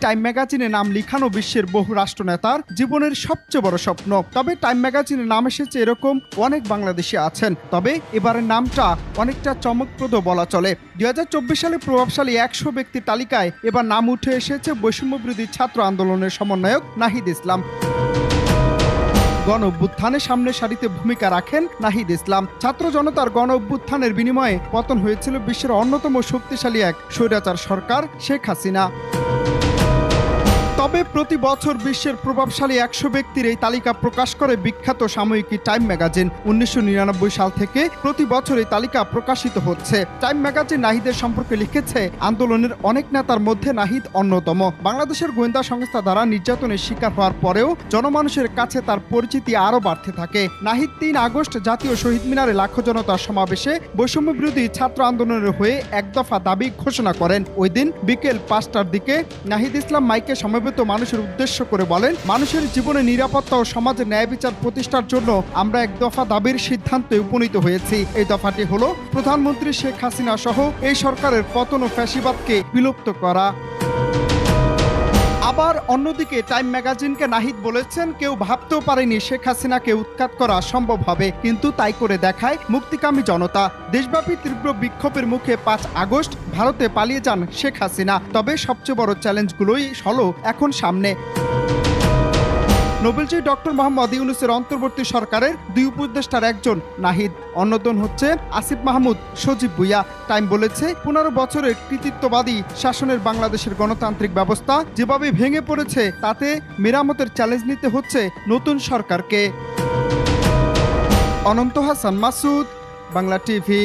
Time ম্যাগাজিনে নাম লিখানো বিশ্বের বহু রাষ্ট্রনেতার জীবনের সবচেয়ে বড় স্বপ্ন। তবে টাইম ম্যাগাজিনে নাম এসেছে এরকম অনেক বাংলাদেশি আছেন। তবে এবারের নামটা অনেকটা চমকপ্রদ বলা চলে। 2024 সালে প্রভাবশালী 100 ব্যক্তির তালিকায় এবার নাম উঠে এসেছে বৈষম্যবিরোধী ছাত্র আন্দোলনের সমন্বয়ক নাহিদ ইসলাম। গণ অভ্যুত্থানে সামনের সারিতে ভূমিকা রাখেন নাহিদ ইসলাম। ছাত্র জনতার গণ অভ্যুত্থানের বিনিময়ে পতন হয়েছিল বিশ্বের অন্যতম শক্তিশালী এক স্বৈরাচার সরকার শেখ হাসিনা। তবে প্রতি বছর বিশ্বের প্রভাবশালী 100 ব্যক্তির এই তালিকা প্রকাশ করে বিখ্যাত সাময়িকী টাইম ম্যাগাজিন। 1999 সাল থেকে প্রতি বছর এই তালিকা প্রকাশিত হচ্ছে। টাইম ম্যাগাজিন নাহিদের সম্পর্কে লিখেছে, আন্দোলনের অনেক নেতার মধ্যে নাহিদ অন্যতম। বাংলাদেশের গোয়েন্দা সংস্থা দ্বারা নির্যাতনের শিকার হওয়ার পরেও জনমানুষের কাছে তার পরিচিতি আরও বাড়তে থাকে। নাহিদ 3 আগস্ট জাতীয় শহীদ মিনারে লাখো জনতার সমাবেশে বৈষম্য বিরোধী ছাত্র আন্দোলনের হয়ে এক দফা দাবি ঘোষণা করেন। ওই দিন বিকেল 5টার দিকে নাহিদ ইসলাম মাইকে সমবেত মানুষের উদ্দেশ্য করে বলেন, মানুষের জীবনে নিরাপত্তা ও সমাজে ন্যায় বিচার প্রতিষ্ঠার জন্য আমরা এক দফা দাবির সিদ্ধান্তে উপনীত হয়েছি। এই দফাটি হলো প্রধানমন্ত্রী শেখ হাসিনা সহ এই সরকারের পতন ও ফ্যাসিবাদকে বিলুপ্ত করা। আবার অন্যদিকে টাইম ম্যাগাজিনকে নাহিদ বলেছেন, কেউ ভাবতেও পারেনি শেখ হাসিনাকে উৎখাত করা সম্ভব হবে, কিন্তু তাই করে দেখায় মুক্তিকামী জনতা। দেশব্যাপী তীব্র বিক্ষোভের মুখে 5 আগস্ট ভারতে পালিয়ে যান শেখ হাসিনা। তবে সবচেয়ে বড় চ্যালেঞ্জগুলোই হলো এখন সামনে। নোবেলজয়ী ডক্টর মোহাম্মদ ইউনূসের অন্তর্বর্তী সরকারের 2 উপদেষ্টার একজন নাহিদ, অন্যতম হচ্ছে আসিফ মাহমুদ সজীব ভুইয়া। টাইম বলেছে, 15 বছরের কৃতিত্ববাদী শাসনের বাংলাদেশের গণতান্ত্রিক ব্যবস্থা যেভাবে ভেঙে পড়েছে, তাতে মেরামতের চ্যালেঞ্জ নিতে হচ্ছে নতুন সরকারকে। অনন্ত হাসান মাসুদ, বাংলা টিভি।